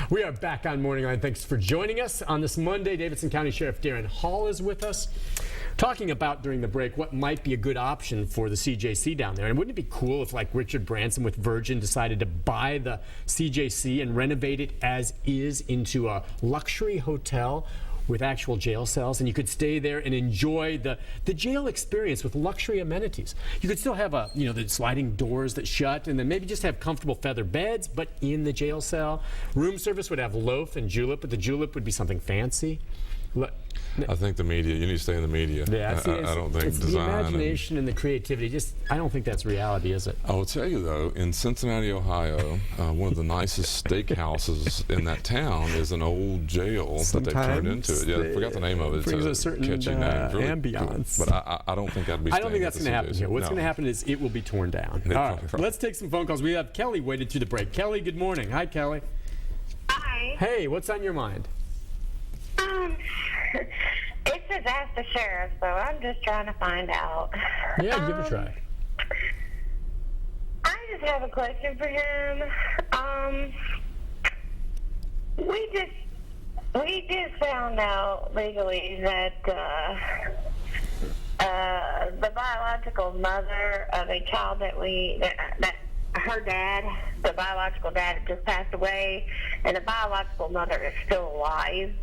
We are back on Morning Line. Thanks for joining us on this Monday. Davidson County Sheriff Daron Hall is with us, talking about during the break what might be a good option for the CJC down there. And wouldn't it be cool if, like Richard Branson with Virgin, decided to buy the CJC and renovate it as is into a luxury hotel with actual jail cells, and you could stay there and enjoy the jail experience with luxury amenities. You could still have the sliding doors that shut, and then maybe just have comfortable feather beds, but in the jail cell. Room service would have loaf and julep, but the julep would be something fancy. I think the media, you need to stay in the media. Yeah, I don't think it's design. The imagination and the creativity, I don't think that's reality, is it? I will tell you, though, in Cincinnati, Ohio, one of the nicest steakhouses in that town is an old jail that they've turned into it. Yeah, I forgot the name of it. It brings a certain really ambiance. Cool. But I don't think I'd be I don't think that's going to happen here. What's No. going to happen is it will be torn down. All right, let's take some phone calls. We have Kelly waited through the break. Kelly, good morning. Hi, Kelly. Hi. Hey, what's on your mind? It says ask the sheriff, so I'm just trying to find out. Yeah, give it a try. I just have a question for him. We just found out legally that the biological mother of a child that her dad, the biological dad, had just passed away, and the biological mother is still alive.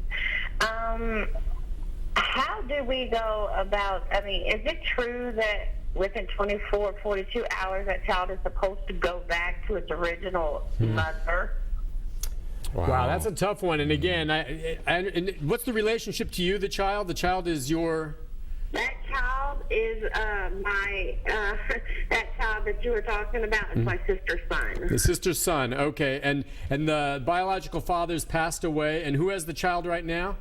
How do we go about, is it true that within 24, 42 hours that child is supposed to go back to its original mother? Wow, that's a tough one. And again, and what's the relationship to you, the child? The child is your... That child is that child that you were talking about is my sister's son. The sister's son, okay. And the biological father's passed away, and who has the child right now?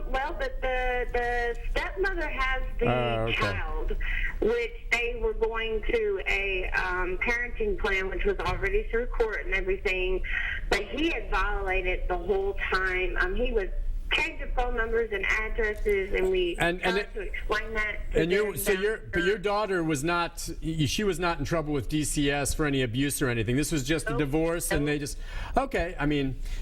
Well, but the stepmother has the child, which they were going to a parenting plan, which was already through court and everything, but he had violated the whole time. He was changing phone numbers and addresses, and we tried to explain that. But your daughter was not. She was not in trouble with DCS for any abuse or anything. This was just a divorce, and they just. Okay,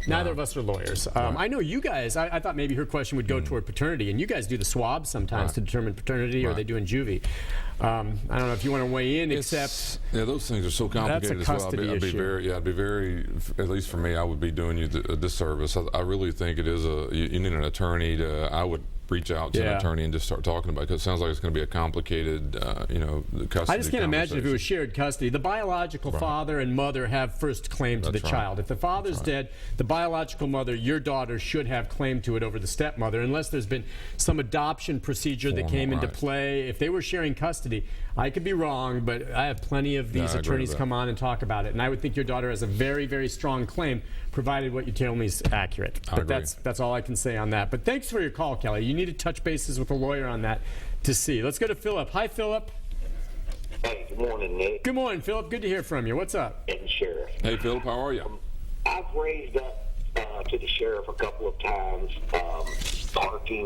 neither of us are lawyers. I know you guys. I thought maybe her question would go toward paternity, and you guys do the swabs sometimes to determine paternity, or they do in juvie. I don't know if you want to weigh in, except those things are so complicated that's a as well. custody issue. I'd be very, at least for me, I would be doing you a disservice. I really think it is you need an attorney to. I would reach out to an attorney and just start talking about it, because it sounds like it's going to be a complicated, custody. I just can't imagine if it was shared custody. The biological father and mother have first claim to the child. If the father's dead, the biological mother, your daughter, should have claim to it over the stepmother, unless there's been some adoption procedure that came into play. If they were sharing custody, I could be wrong, but I have plenty of these attorneys come on and talk about it, and I would think your daughter has a very, very strong claim, provided what you tell me is accurate. But that's all I can say on that. But thanks for your call, Kelly. You need to touch bases with a lawyer on that to see. Let's go to Philip. Hi, Philip. Hey, good morning, Nick. Good morning, Philip. Good to hear from you. What's up? And Sheriff. Hey, Philip, how are you? I've raised up to the sheriff a couple of times,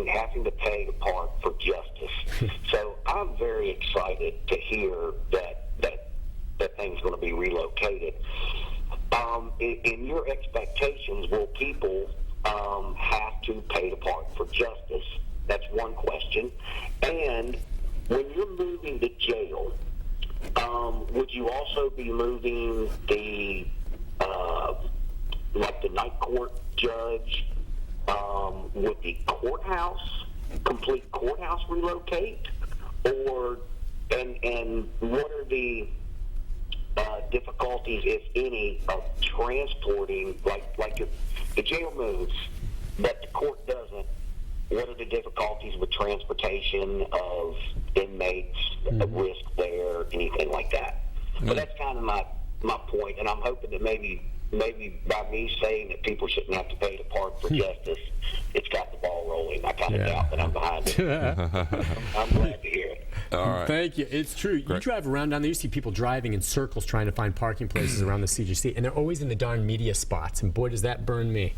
having to pay to park for justice. So I'm very excited to hear that thing's going to be relocated. In your expectations, will people have to pay to park for justice? That's one question. And when you're moving to jail, would you also be moving the night court judge? Would the complete courthouse relocate? And what are the difficulties, if any, of transporting, like the jail moves, but the court doesn't? What are the difficulties with transportation of inmates, at risk there, anything like that? But that's kind of my point, and I'm hoping that maybe by me saying that people shouldn't have to pay to park for justice, it's got the ball rolling. I kind of doubt that I'm behind it. I'm glad to hear it. All right. Thank you. It's true. You drive around down there, you see people driving in circles trying to find parking places around the CGC, and they're always in the darn media spots, and boy, does that burn me.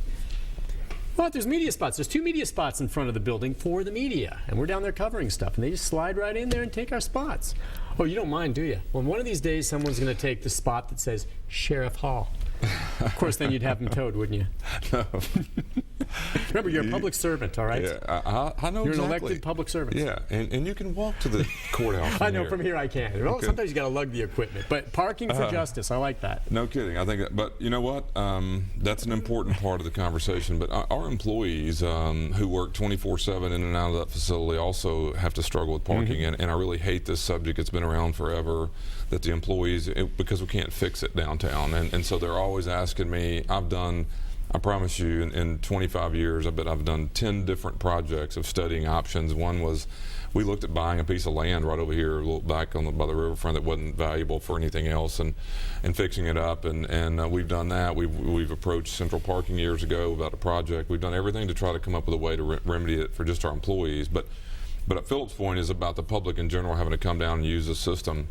Well, there's media spots. There's 2 media spots in front of the building for the media, and we're down there covering stuff, and they just slide right in there and take our spots. Oh, you don't mind, do you? Well, one of these days, someone's going to take the spot that says Sheriff Hall. Of course, then you'd have them towed, wouldn't you? No. Remember, you're a public servant, all right? Yeah, I know You're exactly. an elected public servant. Yeah, and you can walk to the courthouse. I know, from here I can. Well, sometimes you got to lug the equipment. But parking for justice, I like that. No kidding. I think, but you know what? That's an important part of the conversation. But our employees who work 24/7 in and out of that facility also have to struggle with parking. And I really hate this subject. It's been around forever. That the employees, because we can't fix it downtown, and so they're always asking me. I promise you, in 25 years, I bet I've done 10 different projects of studying options. One was, we looked at buying a piece of land right over here, a little back by the riverfront that wasn't valuable for anything else, and fixing it up. And we've done that. We've approached Central Parking years ago about a project. We've done everything to try to come up with a way to remedy it for just our employees. But Philip's point is about the public in general having to come down and use the system.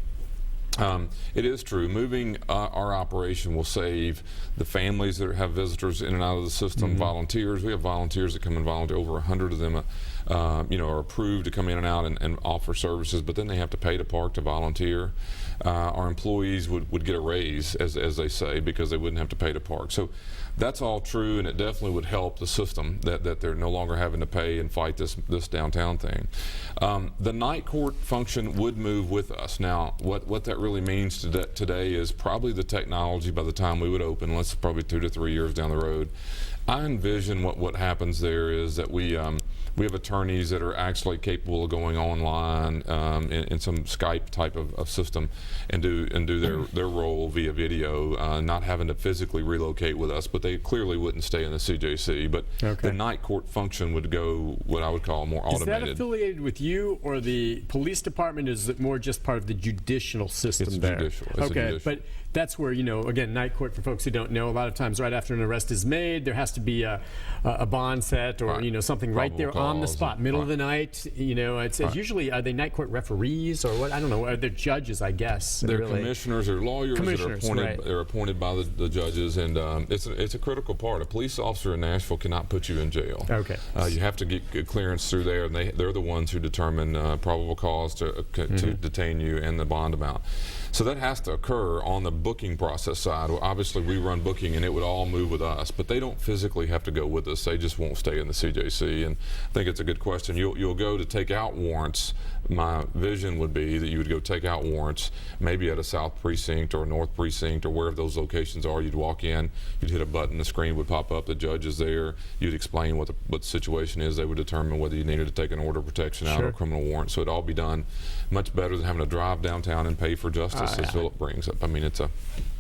It is true. Moving our operation will save the families that have visitors in and out of the system. Volunteers, we have volunteers that come and volunteer. Over 100 of them, are approved to come in and out and offer services. But then they have to pay to park to volunteer. Our employees would get a raise, as they say, because they wouldn't have to pay to park. So that's all true, and it definitely would help the system that they're no longer having to pay and fight this downtown thing. The night court function would move with us. Now, what that really means today is probably the technology by the time we would open, let's probably 2 to 3 years down the road. I envision what happens there is that we have attorneys that are actually capable of going online in some Skype type of system and do their role via video, not having to physically relocate with us, but they clearly wouldn't stay in the CJC. But the night court function would go what I would call more automated. Is that affiliated with you or the police department? Is it more just part of the judicial system it's there? Judicial. It's okay, judicial. But that's where, again, night court, for folks who don't know, a lot of times right after an arrest is made, there has to be a bond set or, something right there on the spot, middle of the night. It's usually, are they night court referees or what? I don't know. Are they judges, I guess? They're commissioners or lawyers that are appointed. Right. They're appointed by the judges, and it's a critical part. A police officer in Nashville cannot put you in jail. Okay. You have to get clearance through there, and they're the ones who determine probable cause to detain you and the bond amount. So that has to occur on the booking process side. Well, obviously, we run booking, and it would all move with us, but they don't physically have to go with us. They just won't stay in the CJC. And I think it's a good question. You'll go to take out warrants. My vision would be that you would go take out warrants, maybe at a South Precinct or a North Precinct or wherever those locations are. You'd walk in, you'd hit a button, the screen would pop up, the judge is there. You'd explain what the situation is. They would determine whether you needed to take an order of protection out or a criminal warrant. So it'd all be done much better than having to drive downtown and pay for justice, as Philip brings up. I mean, it's a...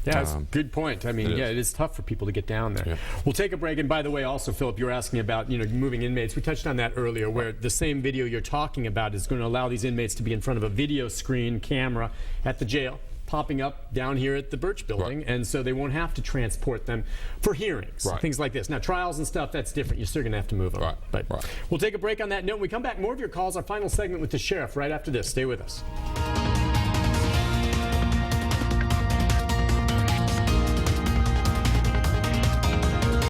Yeah, it's a good point. I mean, it is tough for people to get down there. Yeah. We'll take a break. And by the way, also, Philip, you were asking about, moving inmates. We touched on that earlier, where the same video you're talking about is going to allow these inmates to be in front of a video screen camera at the jail, popping up down here at the Birch Building, and so they won't have to transport them for hearings, things like this. Now, trials and stuff, that's different. You're still going to have to move them. But we'll take a break on that note. When we come back, more of your calls, our final segment with the sheriff right after this. Stay with us.